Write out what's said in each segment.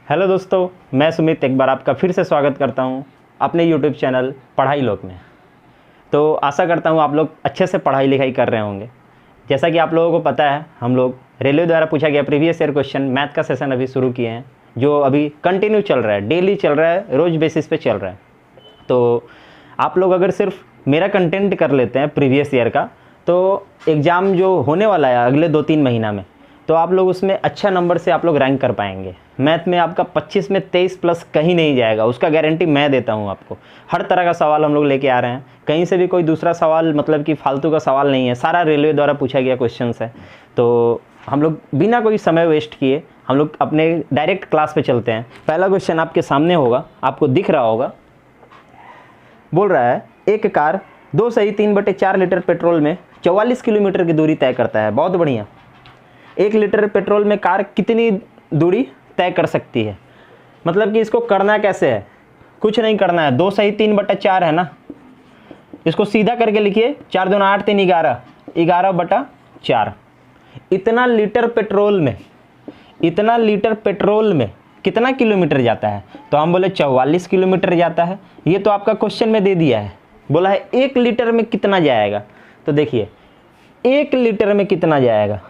Hello दोस्तों, मैं सुमित एक बार आपका फिर से स्वागत करता हूं अपने यूट्यूब चैनल पढ़ाई लोक में। तो आशा करता हूं आप लोग अच्छे से पढ़ाई लिखाई कर रहे होंगे। जैसा कि आप लोगों को पता है, हम लोग रेलवे द्वारा पूछा गया प्रीवियस ईयर क्वेश्चन मैथ का सेशन अभी शुरू किए हैं, जो अभी कंटिन्यू चल रहा है, डेली चल रहा है, रोज़ बेसिस पे चल रहा है। तो आप लोग अगर सिर्फ मेरा कंटेंट कर लेते हैं प्रीवियस ईयर का, तो एग्ज़ाम जो होने वाला है अगले 2-3 महीना में, तो आप लोग उसमें अच्छा नंबर से आप लोग रैंक कर पाएंगे। मैथ में आपका 25 में 23 प्लस कहीं नहीं जाएगा, उसका गारंटी मैं देता हूँ आपको। हर तरह का सवाल हम लोग लेके आ रहे हैं, कहीं से भी कोई दूसरा सवाल मतलब कि फालतू का सवाल नहीं है, सारा रेलवे द्वारा पूछा गया क्वेश्चंस है। तो हम लोग बिना कोई समय वेस्ट किए हम लोग अपने डायरेक्ट क्लास पे चलते हैं। पहला क्वेश्चन आपके सामने होगा, आपको दिख रहा होगा। बोल रहा है एक कार 2.3/4 लीटर पेट्रोल में 44 किलोमीटर की दूरी तय करता है। बहुत बढ़िया। 1 लीटर पेट्रोल में कार कितनी दूरी तय कर सकती है? मतलब कि इसको करना कैसे है? कुछ नहीं करना है, 2/3/4 है ना, इसको सीधा करके लिखिए। 4 दूना 8 3 11, 11/4। इतना लीटर पेट्रोल में कितना किलोमीटर जाता है? तो हम बोले 44 किलोमीटर जाता है। ये तो आपका क्वेश्चन में दे दिया है, बोला है 1 लीटर में कितना जाएगा। तो देखिए 1 लीटर में कितना जाएगा,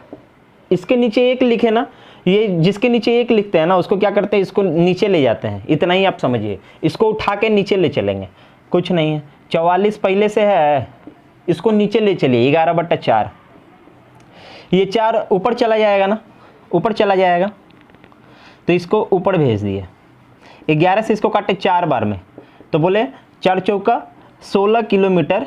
इसके नीचे 1 लिखे ना, ये जिसके नीचे 1 लिखते हैं ना उसको क्या करते हैं, इसको नीचे ले जाते हैं। इतना ही आप समझिए, इसको उठा के नीचे ले चलेंगे, कुछ नहीं है। 44 पहले से है, इसको नीचे ले चलिए 11/4। ये 4 ऊपर चला जाएगा ना, ऊपर चला जाएगा, तो इसको ऊपर भेज दिए। 11 से इसको काटे 4 बार में, तो बोले 4 चौका 16 किलोमीटर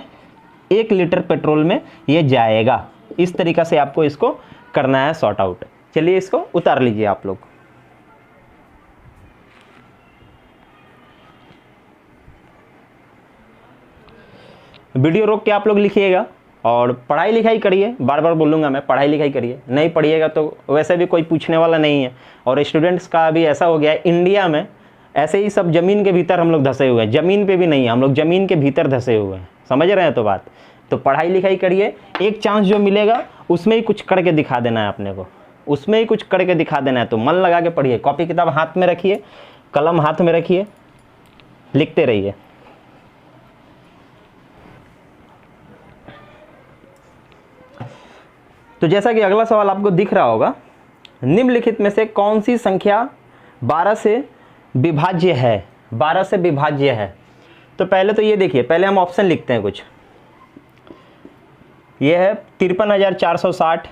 1 लीटर पेट्रोल में ये जाएगा। इस तरीक़ा से आपको इसको करना है सॉर्ट आउट। चलिए इसको उतार लीजिए आप लोग। वीडियो रोक के आप लोग लिखिएगा और पढ़ाई लिखाई करिए। बार बार बोलूँगा मैं, पढ़ाई लिखाई करिए। नहीं पढ़िएगा तो वैसे भी कोई पूछने वाला नहीं है। और स्टूडेंट्स का अभी ऐसा हो गया है, इंडिया में ऐसे ही सब ज़मीन के भीतर हम लोग धंसे हुए हैं। ज़मीन पे भी नहीं है, हम लोग ज़मीन के भीतर धंसे हुए हैं। समझ रहे हैं तो बात? तो पढ़ाई लिखाई करिए, एक चांस जो मिलेगा उसमें ही कुछ करके दिखा देना है अपने को, उसमें ही कुछ करके दिखा देना है। तो मन लगा के पढ़िए, कॉपी किताब हाथ में रखिए, कलम हाथ में रखिए, लिखते रहिए। तो जैसा कि अगला सवाल आपको दिख रहा होगा, निम्नलिखित में से कौन सी संख्या 12 से विभाज्य है? 12 से विभाज्य है। तो पहले तो ये देखिए, पहले हम ऑप्शन लिखते हैं कुछ। ये है 53,460,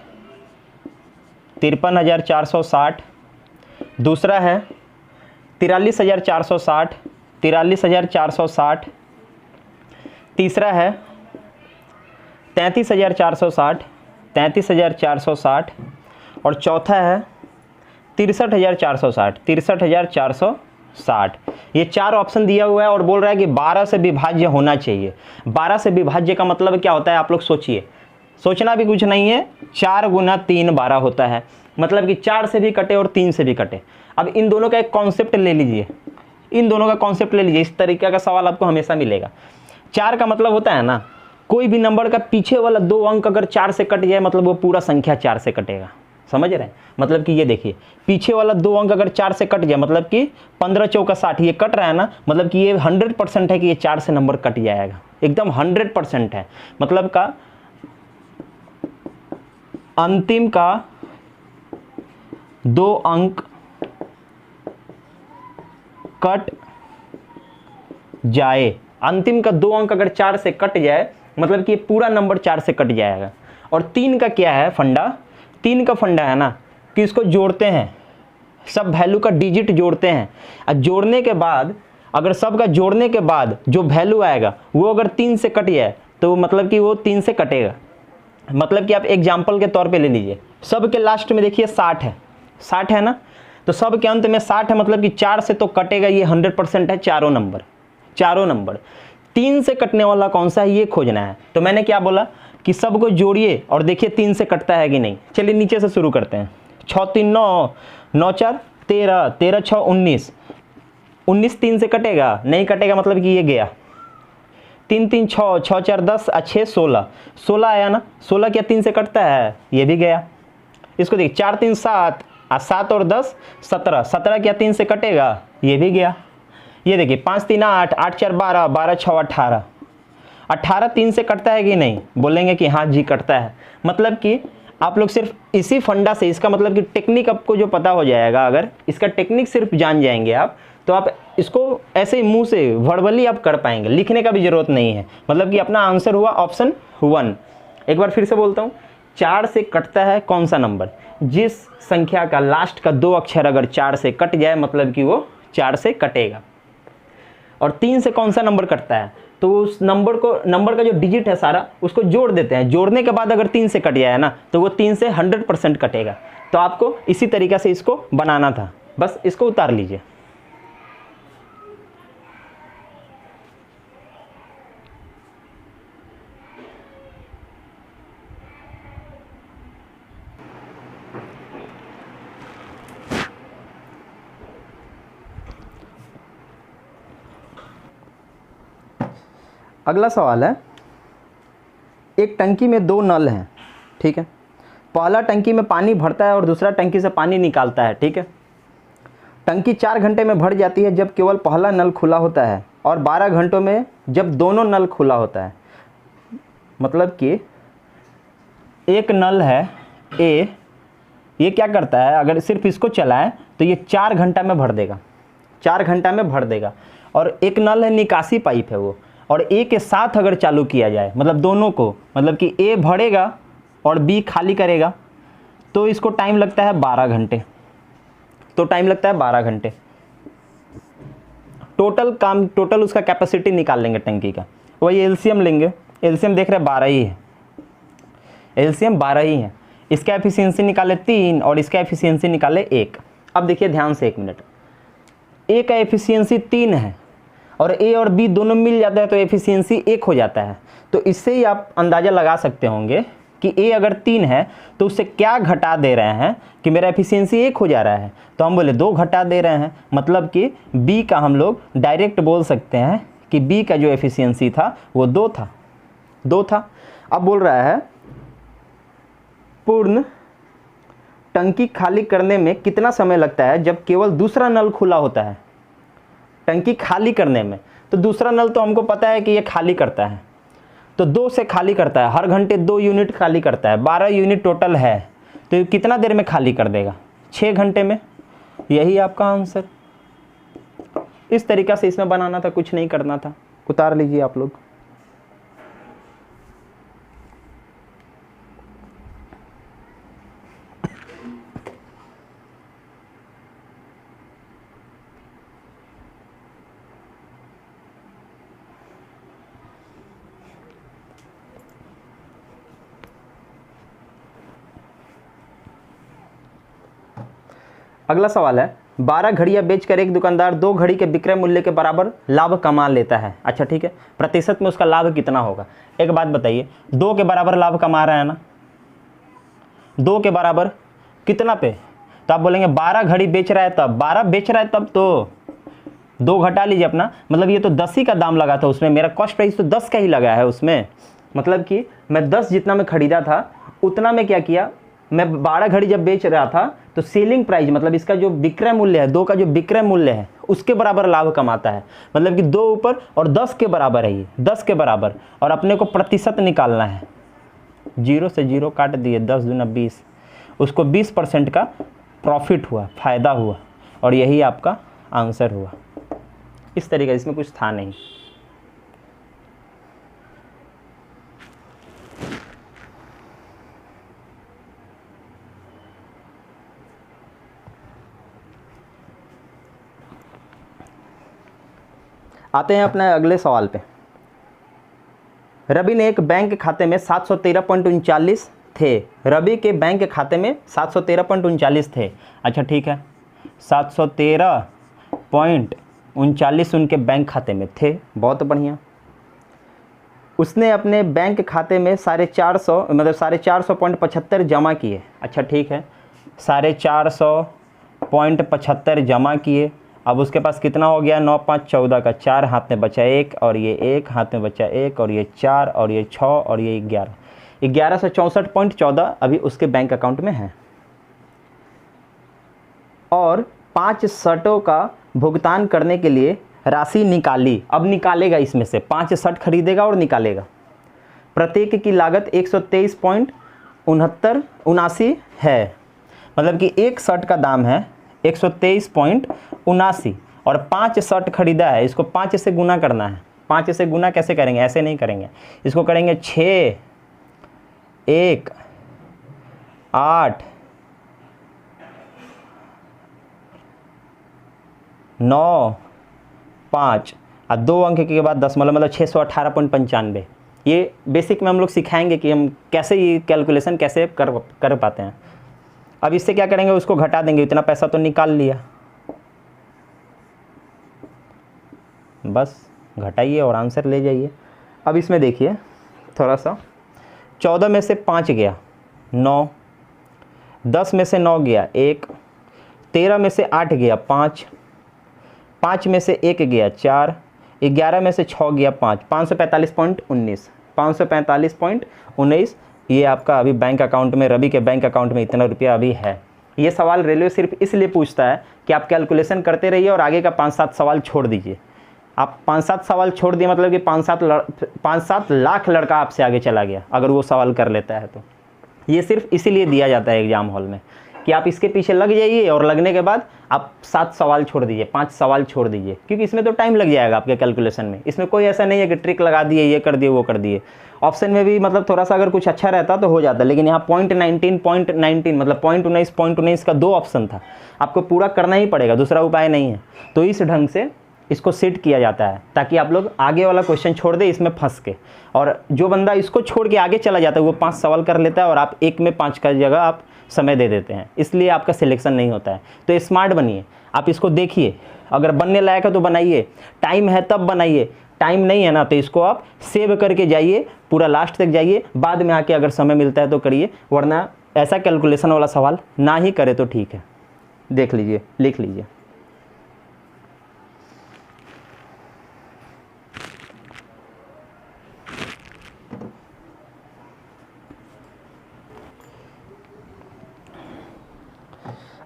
53,460। दूसरा है 43,460, 43,460। तीसरा है 33,460, 33,460। और चौथा है 63,460, 63,460। ये 4 ऑप्शन दिया हुआ है और बोल रहा है कि 12 से विभाज्य होना चाहिए। 12 से विभाज्य का मतलब क्या होता है आप लोग सोचिए, सोचना भी कुछ नहीं है। 4 गुना 3 12 होता है, मतलब कि 4 से भी कटे और 3 से भी कटे। अब इन दोनों का एक कॉन्सेप्ट ले लीजिए, इन दोनों का कॉन्सेप्ट ले लीजिए। इस तरीके का सवाल आपको हमेशा मिलेगा। 4 का मतलब होता है ना, कोई भी नंबर का पीछे वाला 2 अंक अगर 4 से कट जाए मतलब वो पूरा संख्या 4 से कटेगा। समझ रहे हैं? मतलब कि ये देखिए, पीछे वाला 2 अंक अगर 4 से कट जाए मतलब कि 15 चौका 60, ये कट रहा है ना, मतलब कि ये 100% है कि ये 4 से नंबर कट जाएगा। एकदम 100% है, मतलब का अंतिम का 2 अंक कट जाए। अंतिम का 2 अंक अगर 4 से कट जाए मतलब कि ये पूरा नंबर 4 से कट जाएगा। और 3 का क्या है फंडा? 3 का फंडा है ना कि इसको जोड़ते हैं, सब वैल्यू का डिजिट जोड़ते हैं। और जोड़ने के बाद अगर सब का जोड़ने के बाद जो वैल्यू आएगा वो अगर 3 से कट जाए तो मतलब कि वो 3 से कटेगा। मतलब कि आप एग्जाम्पल के तौर पे ले लीजिए, सब के लास्ट में देखिए 60 है, 60 है ना, तो सब के अंत में 60 है, मतलब कि 4 से तो कटेगा, ये 100% है। चारों नंबर 3 से कटने वाला कौन सा है ये खोजना है। तो मैंने क्या बोला कि सबको जोड़िए और देखिए 3 से कटता है कि नहीं। चलिए नीचे से शुरू करते हैं। 6 3 9, 9 4 13, 13 6 19, 19 3 से कटेगा? नहीं कटेगा, मतलब कि ये गया। 3 3 6, 6 4 10, 6 16, 16 आया ना। 16 क्या 3 से कटता है? ये भी गया। इसको देखिए 4 3 7, 7 और 10 17, 17 क्या 3 से कटेगा, ये भी गया। ये देखिए 5 3 8, 8 4 12, 12 6 18, 18 3 से कटता है कि नहीं, बोलेंगे कि हाँ जी कटता है। मतलब कि आप लोग सिर्फ इसी फंडा से, इसका मतलब कि टेक्निक आपको जो पता हो जाएगा, अगर इसका टेक्निक सिर्फ जान जाएंगे आप, तो आप इसको ऐसे ही मुंह से वर्बली आप कर पाएंगे, लिखने का भी जरूरत नहीं है। मतलब कि अपना आंसर हुआ ऑप्शन 1। एक बार फिर से बोलता हूँ, 4 से कटता है कौन सा नंबर, जिस संख्या का लास्ट का 2 अक्षर अगर 4 से कट जाए मतलब कि वो 4 से कटेगा। और 3 से कौन सा नंबर कटता है, तो उस नंबर का जो डिजिट है सारा उसको जोड़ देते हैं, जोड़ने के बाद अगर 3 से कट जाए ना तो वो 3 से 100% कटेगा। तो आपको इसी तरीक़ा से इसको बनाना था, बस इसको उतार लीजिए। अगला सवाल है, एक टंकी में 2 नल हैं, ठीक है। पहला टंकी में पानी भरता है और दूसरा टंकी से पानी निकालता है, ठीक है। टंकी 4 घंटे में भर जाती है जब केवल पहला नल खुला होता है, और 12 घंटों में जब दोनों नल खुला होता है। मतलब कि एक नल है ए, ये क्या करता है, अगर सिर्फ इसको चलाए तो ये 4 घंटा में भर देगा, 4 घंटा में भर देगा। और एक नल है निकासी पाइप है वो, और ए के साथ अगर चालू किया जाए, मतलब दोनों को, मतलब कि ए भरेगा और बी खाली करेगा, तो इसको टाइम लगता है 12 घंटे। तो टाइम लगता है 12 घंटे। टोटल उसका कैपेसिटी निकाल लेंगे टंकी का, वही एलसीएम लेंगे। एलसीएम देख रहे हैं 12 ही है, एलसीएम 12 ही है। इसका एफिशिएंसी निकाले 3 और इसका एफिशिएंसी निकाले 1। अब देखिए ध्यान से 1 मिनट, ए का एफिशिएंसी 3 है और ए और बी दोनों मिल जाता है तो एफिशिएंसी 1 हो जाता है। तो इससे ही आप अंदाज़ा लगा सकते होंगे कि ए अगर 3 है तो उससे क्या घटा दे रहे हैं कि मेरा एफिशिएंसी 1 हो जा रहा है। तो हम बोले 2 घटा दे रहे हैं, मतलब कि बी का हम लोग डायरेक्ट बोल सकते हैं कि बी का जो एफिशिएंसी था वो 2 था। अब बोल रहा है पूर्ण टंकी खाली करने में कितना समय लगता है जब केवल दूसरा नल खुला होता है। टंकी खाली करने में, तो दूसरा नल तो हमको पता है कि ये खाली करता है, तो 2 से खाली करता है, हर घंटे 2 यूनिट खाली करता है, 12 यूनिट टोटल है। तो ये कितना देर में खाली कर देगा, 6 घंटे में। यही आपका आंसर। इस तरीक़ा से इसमें बनाना था, कुछ नहीं करना था। उतार लीजिए आप लोग। अगला सवाल है, 12 घड़ियाँ बेचकर एक दुकानदार 2 घड़ी के विक्रय मूल्य के बराबर लाभ कमा लेता है। अच्छा ठीक है, प्रतिशत में उसका लाभ कितना होगा। एक बात बताइए, 2 के बराबर लाभ कमा रहा है ना, 2 के बराबर कितना पे, तो आप बोलेंगे 12 घड़ी बेच रहा है तब, 12 बेच रहा है तब तो 2 घटा लीजिए अपना, मतलब ये तो 10 ही का दाम लगा था उसमें, मेरा कॉस्ट प्राइस तो 10 का ही लगा है उसमें। मतलब कि मैं 10 जितना में खरीदा था उतना में क्या किया, मैं 12 घड़ी जब बेच रहा था तो सेलिंग प्राइस, मतलब इसका जो विक्रय मूल्य है, 2 का जो विक्रय मूल्य है उसके बराबर लाभ कमाता है। मतलब कि 2 ऊपर और 10 के बराबर है, ये 10 के बराबर। और अपने को प्रतिशत निकालना है, 0 से 0 काट दिए, 10 दूना 20, उसको 20% का प्रॉफिट हुआ, फ़ायदा हुआ, और यही आपका आंसर हुआ। इस तरीके, इसमें कुछ था नहीं। आते हैं अपने अगले सवाल पे। रवि ने एक बैंक खाते में 713.39 थे। रवि के बैंक खाते में 713.39 थे। अच्छा ठीक है, 713.39 उनके बैंक खाते में थे, बहुत बढ़िया। उसने अपने बैंक खाते में 450 जमा किए। अच्छा ठीक है, 450.75 जमा किए। अब उसके पास कितना हो गया, 9 5 14 का 4 हाथ में बचा 1, और ये 1 हाथ में बचा 1, और ये 4, और ये 6, और ये 11, 1164.14 अभी उसके बैंक अकाउंट में है। और 5 शर्टों का भुगतान करने के लिए राशि निकाली। अब निकालेगा, इसमें से 5 शर्ट खरीदेगा और निकालेगा। प्रत्येक की लागत 123.79 है, मतलब कि एक शर्ट का दाम है 123.79 और 5 शर्ट खरीदा है। इसको 5 से गुना करना है। 5 से गुना कैसे करेंगे? ऐसे नहीं करेंगे, इसको करेंगे 6, 1, 8, 9, 5 और 2 अंक के बाद 10 मतलब 618.95। ये बेसिक में हम लोग सिखाएंगे कि हम कैसे ये कैलकुलेशन कैसे कर पाते हैं। अब इससे क्या करेंगे? उसको घटा देंगे। इतना पैसा तो निकाल लिया, बस घटाइए और आंसर ले जाइए। अब इसमें देखिए थोड़ा सा, 14 में से 5 गया 9, 10 में से 9 गया 1, 13 में से 8 गया 5, 5 में से 1 गया 4, 11 में से 6 गया 5, 545.19, 545.19। ये आपका अभी बैंक अकाउंट में, रवि के बैंक अकाउंट में इतना रुपया अभी है। ये सवाल रेलवे सिर्फ इसलिए पूछता है कि आप कैलकुलेशन करते रहिए और आगे का 5-7 सवाल छोड़ दीजिए। आप 5-7 सवाल छोड़ दिए मतलब कि 5-7 लाख लड़का आपसे आगे चला गया अगर वो सवाल कर लेता है तो। ये सिर्फ इसीलिए दिया जाता है एग्जाम हॉल में कि आप इसके पीछे लग जाइए और लगने के बाद आप 7 सवाल छोड़ दीजिए, 5 सवाल छोड़ दीजिए, क्योंकि इसमें तो टाइम लग जाएगा आपके कैलकुलेशन में। इसमें कोई ऐसा नहीं है कि ट्रिक लगा दिए, ये कर दिए वो कर दिए। ऑप्शन में भी मतलब थोड़ा सा अगर कुछ अच्छा रहता तो हो जाता, लेकिन यहाँ 0.19 मतलब 0.19 का 2 ऑप्शन था, आपको पूरा करना ही पड़ेगा, दूसरा उपाय नहीं है। तो इस ढंग से इसको सेट किया जाता है ताकि आप लोग आगे वाला क्वेश्चन छोड़ दे इसमें फंस के, और जो बंदा इसको छोड़ के आगे चला जाता है वो 5 सवाल कर लेता है और आप एक में 5 का जगह आप समय दे देते हैं, इसलिए आपका सिलेक्शन नहीं होता है। तो स्मार्ट बनिए, आप इसको देखिए, अगर बनने लायक है तो बनाइए, टाइम है तब बनाइए, टाइम नहीं है ना तो इसको आप सेव करके जाइए, पूरा लास्ट तक जाइए, बाद में आके अगर समय मिलता है तो करिए, वरना ऐसा कैलकुलेशन वाला सवाल ना ही करे तो ठीक है। देख लीजिए, लिख लीजिए।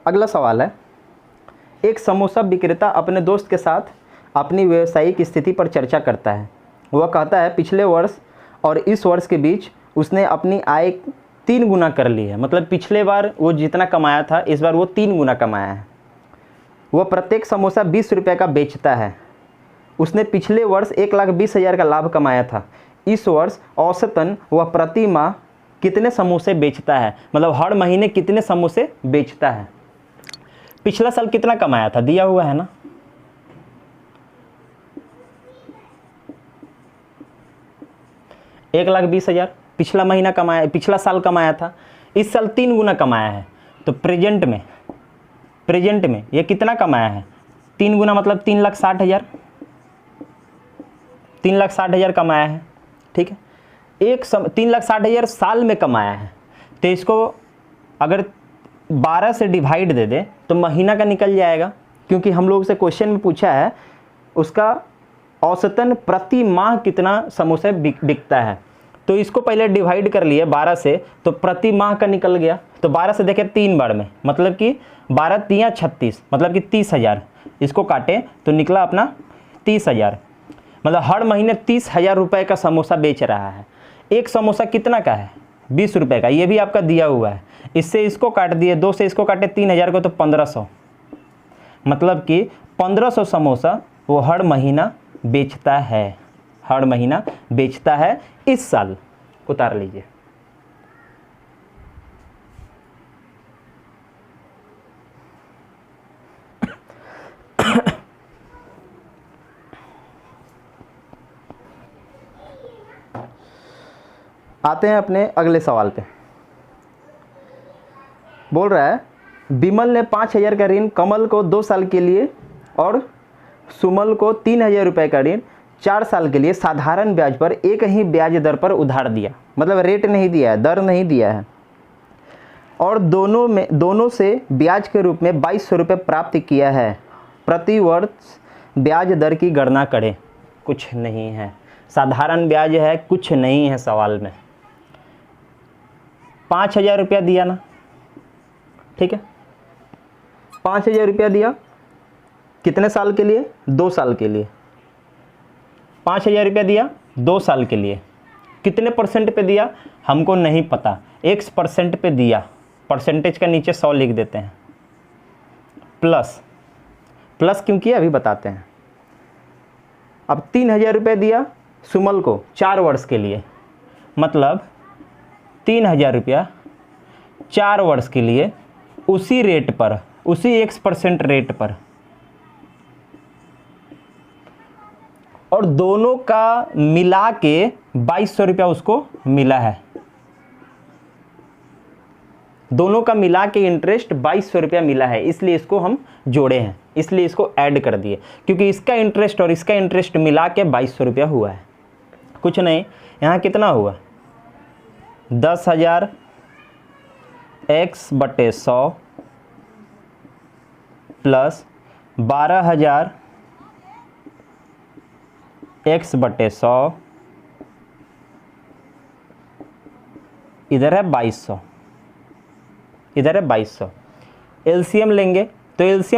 अगला सवाल है, एक समोसा विक्रेता अपने दोस्त के साथ अपनी व्यावसायिक स्थिति पर चर्चा करता है। वह कहता है पिछले वर्ष और इस वर्ष के बीच उसने अपनी आय 3 गुना कर ली है, मतलब पिछले बार वो जितना कमाया था इस बार वो 3 गुना कमाया है। वह प्रत्येक समोसा 20 रुपये का बेचता है। उसने पिछले वर्ष 1,20,000 का लाभ कमाया था। इस वर्ष औसतन वह प्रति माह कितने समोसे बेचता है, मतलब हर महीने कितने समोसे बेचता है। पिछला साल कितना कमाया था दिया हुआ है ना, $1,20,000 पिछला महीना कमाया, पिछला साल कमाया था। इस साल 3 गुना कमाया है, तो प्रेजेंट में ये कितना कमाया है? 3 गुना मतलब 3,60,000, 3,60,000 कमाया है। ठीक है, 3,60,000 साल में कमाया है, तो इसको अगर 12 से डिवाइड दे दे तो महीना का निकल जाएगा, क्योंकि हम लोग से क्वेश्चन में पूछा है उसका औसतन प्रति माह कितना समोसे बिकता है। तो इसको पहले डिवाइड कर लिए 12 से, तो प्रति माह का निकल गया। तो 12 से देखें 3 बार में, मतलब कि 12 3 36, मतलब कि 30,000। इसको काटे तो निकला अपना 30,000, मतलब हर महीने 30,000 रुपये का समोसा बेच रहा है। एक समोसा कितना का है? 20 रुपये का, ये भी आपका दिया हुआ है। इससे इसको काट दिए, 2 से इसको काटे 3,000 को तो 1,500, मतलब कि 1,500 समोसा वो हर महीना बेचता है, हर महीना बेचता है इस साल। उतार लीजिए। आते हैं अपने अगले सवाल पे। बोल रहा है विमल ने 5,000 का ऋण कमल को 2 साल के लिए और सुमल को 3,000 रुपये का ऋण 4 साल के लिए साधारण ब्याज पर एक ही ब्याज दर पर उधार दिया, मतलब रेट नहीं दिया है, दर नहीं दिया है, और दोनों से ब्याज के रूप में 2,200 रुपये प्राप्त किया है। प्रति वर्ष ब्याज दर की गणना करें। कुछ नहीं है, साधारण ब्याज है, कुछ नहीं है सवाल में। 5,000 रुपया दिया ना, ठीक है, 5,000 रुपया दिया, कितने साल के लिए? 2 साल के लिए। 5,000 रुपया दिया 2 साल के लिए। कितने परसेंट पे दिया हमको नहीं पता, X% पे दिया, परसेंटेज का नीचे 100 लिख देते हैं। प्लस क्यों किया अभी बताते हैं। अब 3,000 रुपये दिया सुमल को 4 वर्ष के लिए, मतलब 3,000 रुपया 4 वर्ष के लिए उसी रेट पर, उसी X% रेट पर, और दोनों का मिला के 2,200 रुपया उसको मिला है। दोनों का मिला के इंटरेस्ट 2,200 रुपया मिला है, इसलिए इसको हम जोड़े हैं, इसलिए इसको ऐड कर दिए, क्योंकि इसका इंटरेस्ट और इसका इंटरेस्ट मिला के 2,200 रुपया हुआ है। कुछ नहीं, यहाँ कितना हुआ? 10,000 X/100 प्लस 12,000 X/100, इधर है 2,200, इधर है 2,200। एलसीएम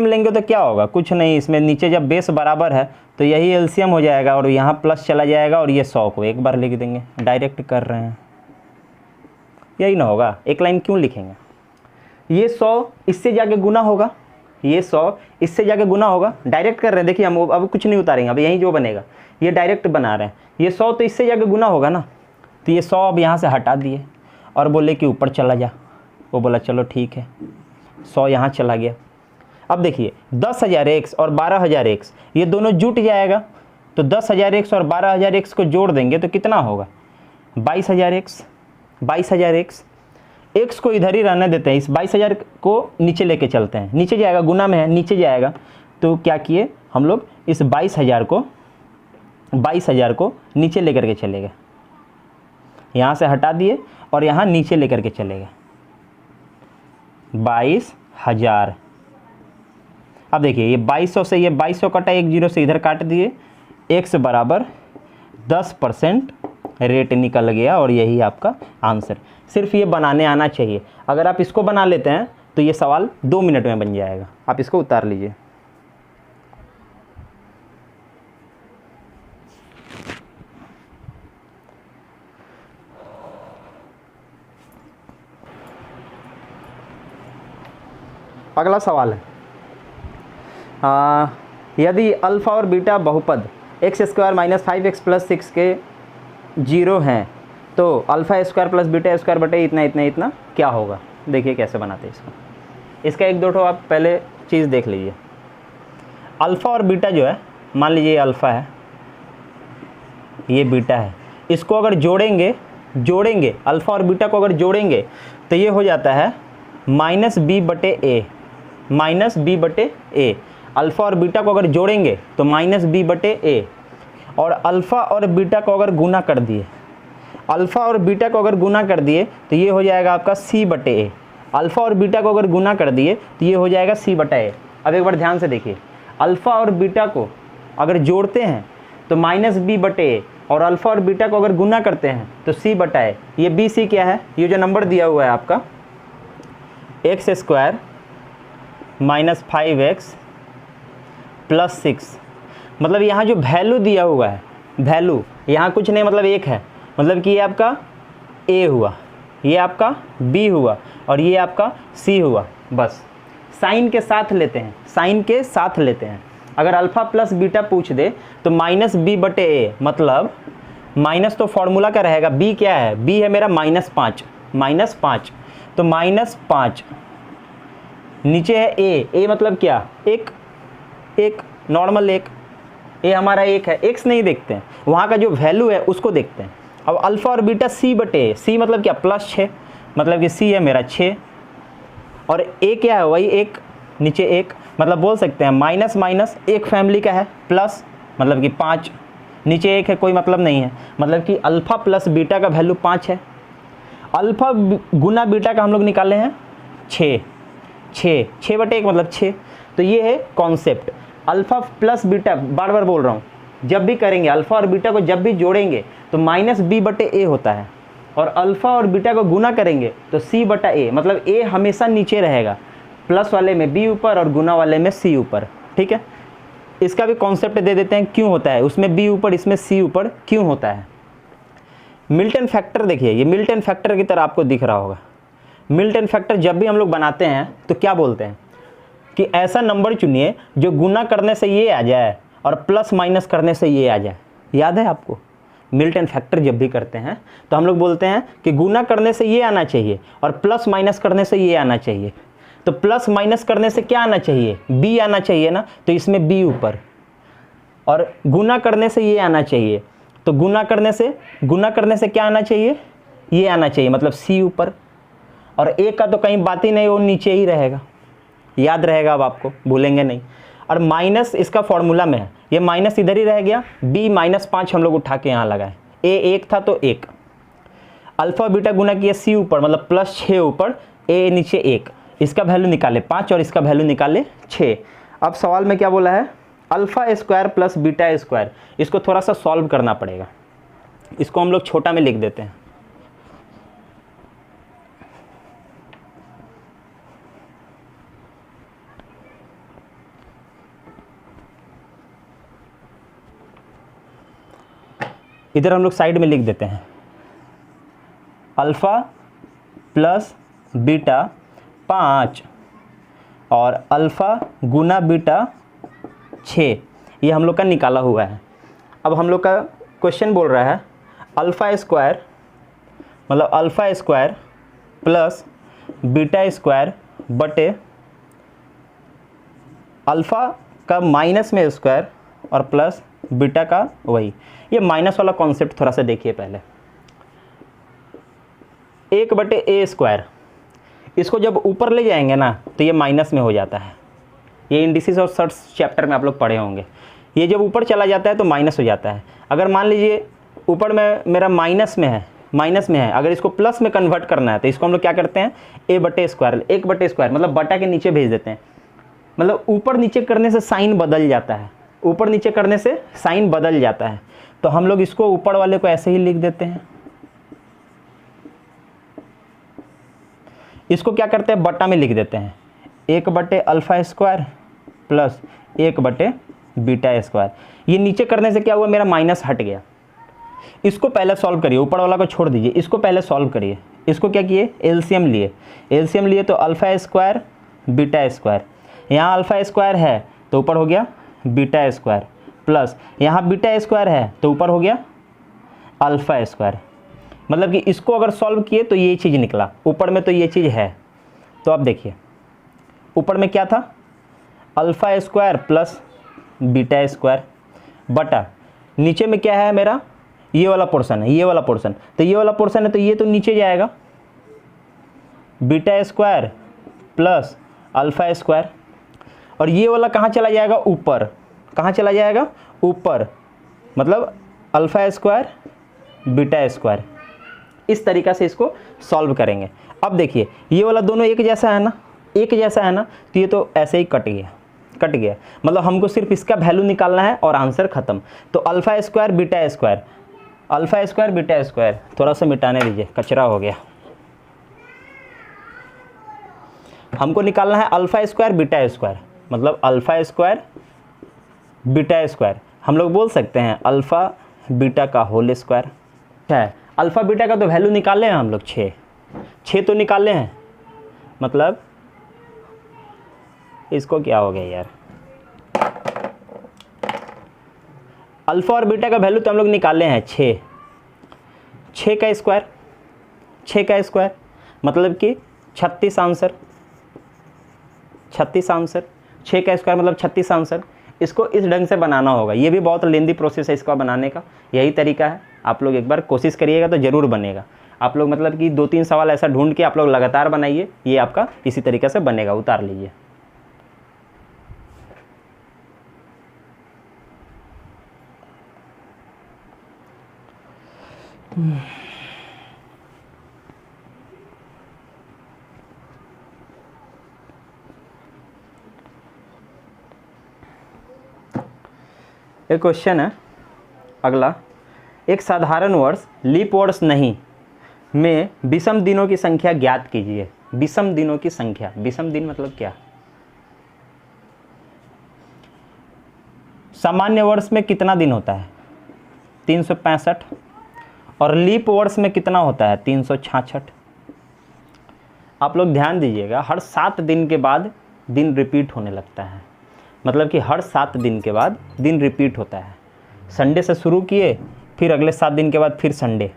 लेंगे तो क्या होगा? कुछ नहीं, इसमें नीचे जब बेस बराबर है तो यही एलसीएम हो जाएगा और यहाँ प्लस चला जाएगा और ये 100 को एक बार लिख देंगे, डायरेक्ट कर रहे हैं, यही ना होगा। एक लाइन क्यों लिखेंगे? ये 100 इससे जाके गुना होगा, ये 100 इससे जाके गुना होगा, डायरेक्ट कर रहे हैं। देखिए हम अब कुछ नहीं उतारेंगे, अब यही जो बनेगा ये डायरेक्ट बना रहे हैं। ये 100 तो इससे जाके गुना होगा ना, तो ये 100 अब यहाँ से हटा दिए और बोले कि ऊपर चला जा। वो बोला चलो ठीक है, 100 यहाँ चला गया। अब देखिए 10,000 X और 12,000 X ये दोनों जुट जाएगा, तो 10,000 X और 12,000 X को जोड़ देंगे तो कितना होगा? 22,000 X। 22,000 X को इधर ही रहने देते हैं, इस 22,000 को नीचे लेके चलते हैं, नीचे जाएगा, गुना में है नीचे जाएगा। तो क्या किए हम लोग, इस 22,000 को नीचे लेकर के चले गए, यहाँ से हटा दिए और यहाँ नीचे लेकर के चले गए 22,000। अब देखिए ये 2,200 से ये 2,200 कटा, एक जीरो से इधर काट दिए, X बराबर 10% रेट निकल गया और यही आपका आंसर। सिर्फ ये बनाने आना चाहिए, अगर आप इसको बना लेते हैं तो ये सवाल 2 मिनट में बन जाएगा। आप इसको उतार लीजिए। अगला सवाल है, यदि अल्फ़ा और बीटा बहुपद x² - 5x + 6 के 0 हैं तो α² + β² बटे इतना इतना इतना क्या होगा? देखिए कैसे बनाते हैं इसको। इसका एक दो ठो आप पहले चीज़ देख लीजिए। अल्फ़ा और बीटा जो है, मान लीजिए ये अल्फ़ा है, ये बीटा है, इसको अगर जोड़ेंगे अल्फ़ा और बीटा को अगर जोड़ेंगे तो ये हो जाता है -b/a, -b/a। अल्फ़ा और बीटा को अगर जोड़ेंगे तो -b/a, और अल्फ़ा और बीटा को अगर गुना कर दिए, तो ये हो जाएगा आपका c/a। अल्फ़ा और बीटा को अगर गुना कर दिए तो ये हो जाएगा c/a। अब एक बार ध्यान से देखिए, अल्फ़ा और बीटा को अगर जोड़ते हैं तो -b/a, और अल्फ़ा और बीटा को अगर गुना करते हैं तो c/a। ये bc क्या है? ये जो नंबर दिया हुआ है आपका x² - 5x + 6, मतलब यहाँ जो वैल्यू दिया हुआ है, वैल्यू यहाँ कुछ नहीं, मतलब 1 है, मतलब कि ये आपका a हुआ, ये आपका b हुआ और ये आपका c हुआ। बस साइन के साथ लेते हैं, अगर अल्फ़ा प्लस बीटा पूछ दे तो -b/a, मतलब माइनस तो फॉर्मूला का रहेगा, b क्या है? b है मेरा -5, तो -5, नीचे है a मतलब क्या? एक नॉर्मल एक, a हमारा 1 है, x नहीं देखते हैं, वहाँ का जो वैल्यू है उसको देखते हैं। अब अल्फ़ा और बीटा c/a, c मतलब क्या? +6, मतलब कि c है मेरा 6, और a क्या है? वही 1, नीचे 1, मतलब बोल सकते हैं माइनस एक फैमिली का है, प्लस मतलब कि 5, नीचे 1 है, कोई मतलब नहीं है, मतलब कि अल्फ़ा प्लस बीटा का वैल्यू 5 है। अल्फ़ा गुना बीटा का हम लोग निकाले हैं 6 6/1 मतलब 6। तो ये है कॉन्सेप्ट। अल्फ़ा प्लस बीटा, बार बार बोल रहा हूँ, जब भी करेंगे अल्फ़ा और बीटा को जब भी जोड़ेंगे तो -b/a होता है, और अल्फ़ा और बीटा को गुना करेंगे तो c/a, मतलब a हमेशा नीचे रहेगा, प्लस वाले में b ऊपर और गुना वाले में c ऊपर, ठीक है। इसका भी कॉन्सेप्ट दे देते हैं क्यों होता है, उसमें b ऊपर इसमें c ऊपर क्यों होता है। मिल्टन फैक्टर देखिए, ये मिल्टन फैक्टर की तरह आपको दिख रहा होगा। मिल्टन फैक्टर जब भी हम लोग बनाते हैं तो क्या बोलते हैं कि ऐसा नंबर चुनिए जो गुना करने से ये आ जाए और प्लस माइनस करने से ये आ जाए। याद है आपको, मिल्टन फैक्टर जब भी करते हैं तो हम लोग बोलते हैं कि गुना करने से ये आना चाहिए और प्लस माइनस करने से ये आना चाहिए। तो प्लस माइनस करने से क्या आना चाहिए, b आना चाहिए ना, तो इसमें b ऊपर, और गुना करने से ये आना चाहिए, तो गुना करने से क्या आना चाहिए, ये आना चाहिए, मतलब c ऊपर। और a का तो कहीं बात ही नहीं, वो नीचे ही रहेगा। याद रहेगा अब आपको, भूलेंगे नहीं। और माइनस इसका फॉर्मूला में है, ये माइनस इधर ही रह गया, b -5 हम लोग उठा के यहाँ लगाए, a 1 था तो 1, अल्फा बीटा गुना किया c ऊपर मतलब +6 ऊपर, a नीचे 1, इसका वैल्यू निकाले 5 और इसका वैल्यू निकाले 6। अब सवाल में क्या बोला है, alpha square plus beta square, इसको थोड़ा सा सॉल्व करना पड़ेगा। इसको हम लोग छोटा में लिख देते हैं। इधर हम लोग साइड में लिख देते हैं अल्फ़ा प्लस बीटा 5 और अल्फ़ा गुना बीटा 6, ये हम लोग का निकाला हुआ है। अब हम लोग का क्वेश्चन बोल रहा है अल्फ़ा स्क्वायर मतलब alpha square plus beta square बटे अल्फ़ा का माइनस में स्क्वायर और प्लस बीटा का वही। ये माइनस वाला कॉन्सेप्ट थोड़ा सा देखिए पहले। 1/a स्क्वायर, इसको जब ऊपर ले जाएंगे ना तो ये माइनस में हो जाता है। ये इंडिसेस और सर्ट्स चैप्टर में आप लोग पढ़े होंगे। ये जब ऊपर चला जाता है तो माइनस हो जाता है। अगर मान लीजिए ऊपर में मेरा माइनस में है, अगर इसको प्लस में कन्वर्ट करना है तो इसको हम लोग क्या करते हैं, a/a स्क्वायर, 1/a स्क्वायर मतलब बटा के नीचे भेज देते हैं। मतलब ऊपर नीचे करने से साइन बदल जाता है, ऊपर नीचे करने से साइन बदल जाता है। तो हम लोग इसको ऊपर वाले को ऐसे ही लिख देते हैं। इसको क्या करते हैं, बटा में लिख देते हैं, 1/अल्फ़ा स्क्वायर प्लस 1/बीटा स्क्वायर। ये नीचे करने से क्या हुआ, मेरा माइनस हट गया। इसको पहले सॉल्व करिए, ऊपर वाला को छोड़ दीजिए, इसको पहले सॉल्व करिए। इसको क्या किए, एलसीएम लिए तो अल्फ़ा स्क्वायर बीटा स्क्वायर, यहाँ अल्फ़ा स्क्वायर है तो ऊपर हो गया बीटा स्क्वायर, प्लस यहाँ बीटा स्क्वायर है तो ऊपर हो गया अल्फ़ा स्क्वायर। मतलब कि इसको अगर सॉल्व किए तो ये चीज़ निकला, ऊपर में तो ये चीज़ है। तो अब देखिए ऊपर में क्या था, alpha square plus beta square बटा नीचे में क्या है मेरा, ये वाला पोर्शन है, ये वाला पोर्शन। तो ये वाला पोर्शन है तो ये तो नीचे जाएगा, beta square plus alpha square. और ये वाला कहाँ चला जाएगा, ऊपर। कहाँ चला जाएगा, ऊपर, मतलब अल्फ़ा स्क्वायर बीटा स्क्वायर। इस तरीक़ा से इसको सॉल्व करेंगे। अब देखिए ये वाला दोनों एक जैसा है ना, तो ये तो ऐसे ही कट गया। मतलब हमको सिर्फ इसका वैल्यू निकालना है और आंसर ख़त्म। तो अल्फ़ा स्क्वायर बीटा स्क्वायर, थोड़ा सा मिटाने दीजिए, कचरा हो गया। हमको निकालना है अल्फ़ा स्क्वायर बीटा स्क्वायर, मतलब अल्फ़ा स्क्वायर बीटा स्क्वायर। हम लोग बोल सकते हैं अल्फ़ा बीटा का होल स्क्वायर है। अल्फ़ा बीटा का तो वैल्यू निकाले हैं हम लोग, 6 तो निकाले हैं। मतलब इसको क्या हो गया यार, अल्फ़ा और बीटा का वैल्यू तो हम लोग निकाले हैं 6 का स्क्वायर मतलब कि 36 आंसर। 6 का स्क्वायर मतलब 36 आंसर। इसको इस ढंग से बनाना होगा। ये भी बहुत लेंदी प्रोसेस है इसका बनाने का, यही तरीका है। आप लोग एक बार कोशिश करिएगा तो ज़रूर बनेगा। आप लोग मतलब कि 2-3 सवाल ऐसा ढूंढ के आप लोग लगातार बनाइए, ये आपका इसी तरीके से बनेगा। उतार लीजिए। एक क्वेश्चन है अगला, एक साधारण वर्ष लीप वर्ष नहीं में विषम दिनों की संख्या ज्ञात कीजिए। विषम दिनों की संख्या। विषम दिन मतलब क्या? सामान्य वर्ष में कितना दिन होता है? 365। और लीप वर्ष में कितना होता है? 366। आप लोग ध्यान दीजिएगा, हर 7 दिन के बाद दिन रिपीट होने लगता है। मतलब कि हर 7 दिन के बाद दिन रिपीट होता है। संडे से शुरू किए, फिर अगले 7 दिन के बाद फिर संडे,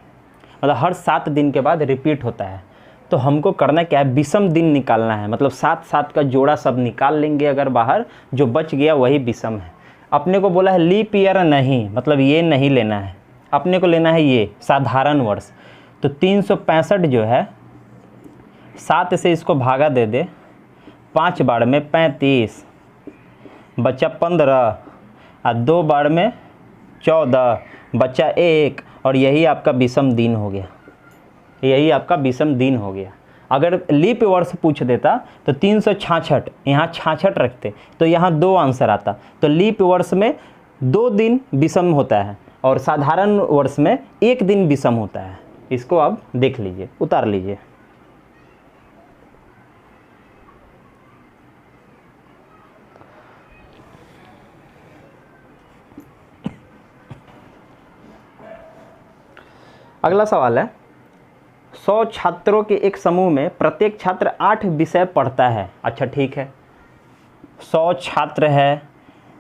मतलब हर 7 दिन के बाद रिपीट होता है। तो हमको करना क्या है? विषम दिन निकालना है। मतलब 7 का जोड़ा सब निकाल लेंगे अगर बाहर, जो बच गया वही विषम है। अपने को बोला है लीप ईयर नहीं, मतलब ये नहीं लेना है, अपने को लेना है ये साधारण वर्ष। तो 365 जो है, 7 से इसको भागा दे दे, 5 बार में 35, बच्चा 15, और 2 बार में 14, बच्चा 1, और यही आपका विषम दिन हो गया। यही आपका विषम दिन हो गया। अगर लीप वर्ष पूछ देता तो 366, यहाँ 66 रखते तो यहाँ 2 आंसर आता। तो लीप वर्ष में 2 दिन विषम होता है और साधारण वर्ष में 1 दिन विषम होता है। इसको आप देख लीजिए, उतार लीजिए। अगला सवाल है, 100 छात्रों के एक समूह में प्रत्येक छात्र 8 विषय पढ़ता है। अच्छा ठीक है, 100 छात्र है,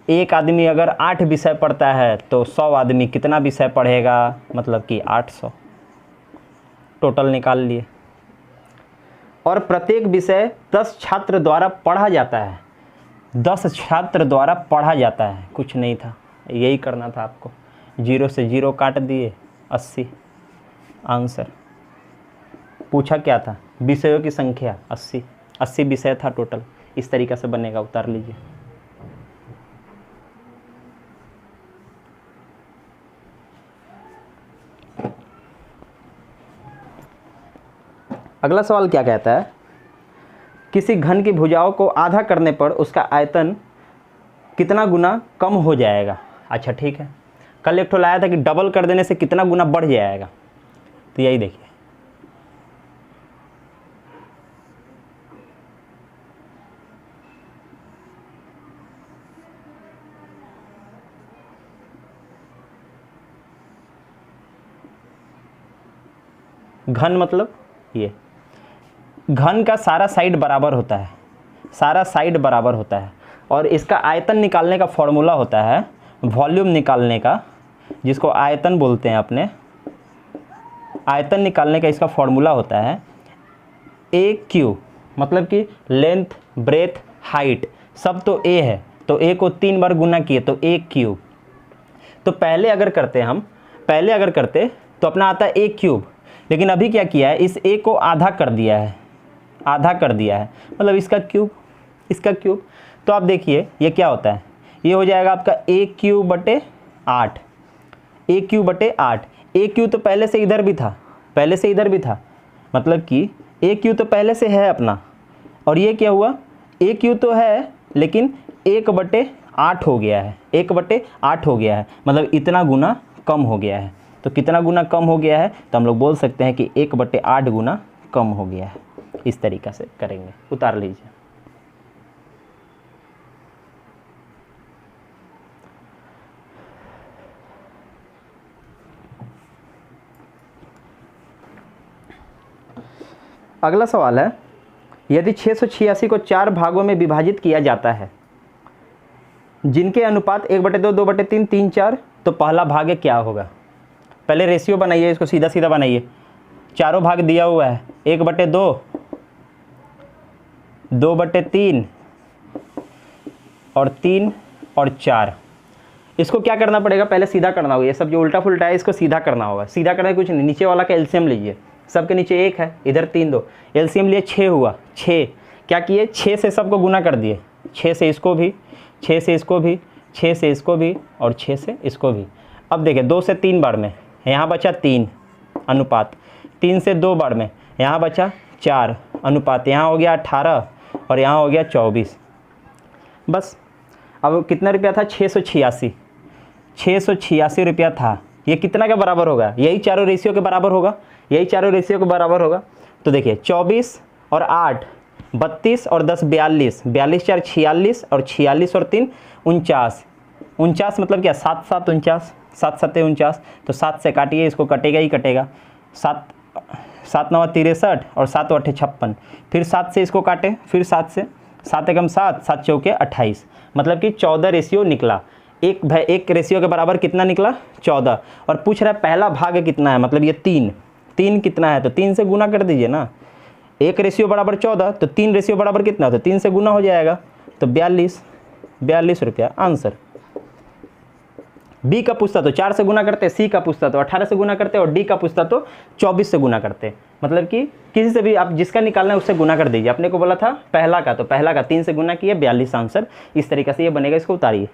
एक आदमी अगर 8 विषय पढ़ता है तो 100 आदमी कितना विषय पढ़ेगा? मतलब कि 800। टोटल निकाल लिए। और प्रत्येक विषय 10 छात्र द्वारा पढ़ा जाता है। 10 छात्र द्वारा पढ़ा जाता है, कुछ नहीं था, यही करना था आपको। 0 से 0 काट दिए, 80 आंसर। पूछा क्या था? विषयों की संख्या 80। 80 विषय था टोटल। इस तरीक़े से बनेगा, उतार लीजिए। अगला सवाल क्या कहता है? किसी घन की भुजाओं को आधा करने पर उसका आयतन कितना गुना कम हो जाएगा? अच्छा ठीक है, कल एक ठो लाया था कि डबल कर देने से कितना गुना बढ़ जाएगा, तो यही देखिए। घन मतलब ये, घन का सारा साइड बराबर होता है, सारा साइड बराबर होता है। और इसका आयतन निकालने का फॉर्मूला होता है, वॉल्यूम निकालने का, जिसको आयतन बोलते हैं अपने। आयतन निकालने का इसका फॉर्मूला होता है ए क्यू, मतलब कि लेंथ, ब्रेथ, हाइट सब तो ए है, तो ए को 3 बार गुना किए तो ए क्यूब। तो पहले अगर करते तो अपना आता है ए क्यूब, लेकिन अभी क्या किया है, इस ए को आधा कर दिया है, मतलब इसका क्यूब। तो आप देखिए ये क्या होता है, ये हो जाएगा आपका ए क्यूब बटे 8। ए क्यूब बटे 8। ए क्यू तो पहले से इधर भी था, मतलब कि ए क्यू तो पहले से है अपना। और ये क्या हुआ, ए क्यू तो है लेकिन 1/8 हो गया है, 1/8 हो गया है, मतलब इतना गुना कम हो गया है। तो कितना गुना कम हो गया है, तो हम लोग बोल सकते हैं कि 1/8 गुना कम हो गया है। इस तरीक़ा से करेंगे, उतार लीजिए। अगला सवाल है, यदि 686 को 4 भागों में विभाजित किया जाता है जिनके अनुपात 1/2, 2/3, 3, 4, तो पहला भाग क्या होगा? पहले रेशियो बनाइए, इसको सीधा सीधा बनाइए। चारों भाग दिया हुआ है, 1/2, 2/3 और 3 और 4। इसको क्या करना पड़ेगा? पहले सीधा करना होगा। ये सब जो उल्टा फुल्टा है इसको सीधा करना होगा। सीधा करना कुछ नहीं, नीचे वाला का एलसीएम लीजिए। सबके नीचे 1 है, इधर 3, 2, एलसीएम लिए 6 हुआ। 6 क्या किए, 6 से सबको गुना कर दिए, 6 से इसको भी, 6 से इसको भी, 6 से इसको भी और 6 से इसको भी। अब देखिए 2 से 3 बार में यहाँ बचा 3 अनुपात, 3 से 2 बार में यहाँ बचा 4 अनुपात, यहाँ हो गया 18 और यहाँ हो गया 24। बस अब कितना रुपया था? 686 रुपया था। ये कितना के बराबर होगा? यही चारों रेशियो के बराबर होगा, तो देखिए 24 और 8 32 और 10 42, 42 4 46 और 46 और 3 49, 49 मतलब क्या 7 7 49, 7 7 49, तो 7 से काटिए, इसको कटेगा ही कटेगा। 7 7 9 63 और 7 8 56, फिर 7 से इसको काटे, फिर 7 से, 7 एकम 7, 7 चौके 28, मतलब कि 14 रेशियो निकला। एक रेशियो के बराबर कितना निकला 14। और पूछ रहा है पहला भाग कितना है, मतलब ये 3 कितना है, तो 3 से गुना कर दीजिए ना। एक रेशियो बराबर 14, तो 3 रेशियो बराबर कितना, तो 3 से गुना हो जाएगा, तो 42 रुपया आंसर। बी का पूछता तो 4 से गुना करते, सी का पूछता तो 18 से गुना करते, और डी का पूछता तो 24 से गुना करते। मतलब कि किसी से भी आप जिसका निकालना है उससे गुना कर दीजिए। अपने को बोला था पहला का, तो पहला का 3 से गुना किए 42 आंसर। इस तरीके से ये बनेगा, इसको उतारिए।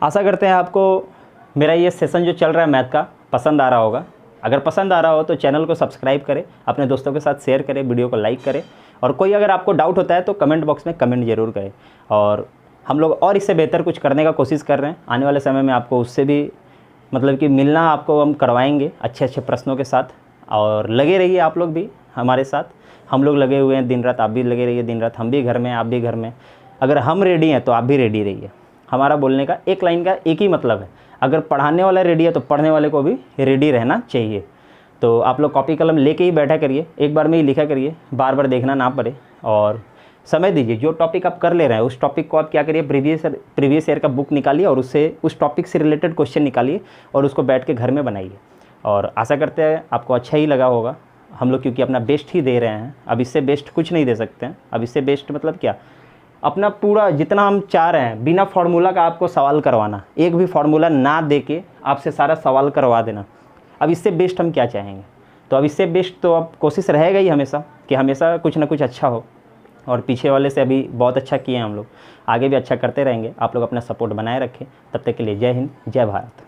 आशा करते हैं आपको मेरा ये सेशन जो चल रहा है मैथ का पसंद आ रहा होगा। अगर पसंद आ रहा हो तो चैनल को सब्सक्राइब करें, अपने दोस्तों के साथ शेयर करें, वीडियो को लाइक करें, और कोई अगर आपको डाउट होता है तो कमेंट बॉक्स में कमेंट ज़रूर करें। और हम लोग और इससे बेहतर कुछ करने का कोशिश कर रहे हैं। आने वाले समय में आपको उससे भी मतलब कि मिलना आपको हम करवाएंगे अच्छे प्रश्नों के साथ। और लगे रहिए आप लोग भी हमारे साथ, हम लोग लगे हुए हैं दिन रात, आप भी लगे रहिए दिन रात। हम भी घर में, आप भी घर में। अगर हम रेडी हैं तो आप भी रेडी रहिए। हमारा बोलने का एक लाइन का एक ही मतलब है, अगर पढ़ाने वाला रेडी है तो पढ़ने वाले को भी रेडी रहना चाहिए। तो आप लोग कॉपी कलम लेके ही बैठा करिए, एक बार में ही लिखा करिए, बार बार देखना ना पड़े। और समय दीजिए, जो टॉपिक आप कर ले रहे हैं उस टॉपिक को आप क्या करिए, प्रीवियस ईयर का बुक निकालिए और उससे उस टॉपिक से रिलेटेड क्वेश्चन निकालिए और उसको बैठ के घर में बनाइए। और आशा करते हैं आपको अच्छा ही लगा होगा। हम लोग क्योंकि अपना बेस्ट ही दे रहे हैं, अब इससे बेस्ट कुछ नहीं दे सकते हैं। अब इससे बेस्ट मतलब क्या, अपना पूरा जितना हम चाह रहे हैं, बिना फार्मूला का आपको सवाल करवाना, एक भी फार्मूला ना दे के आपसे सारा सवाल करवा देना। अब इससे बेस्ट हम क्या चाहेंगे। तो अब इससे बेस्ट तो अब कोशिश रहेगा ही हमेशा कि हमेशा कुछ ना कुछ अच्छा हो। और पीछे वाले से अभी बहुत अच्छा किए हैं हम लोग, आगे भी अच्छा करते रहेंगे। आप लोग अपना सपोर्ट बनाए रखें। तब तक के लिए जय हिंद, जय भारत।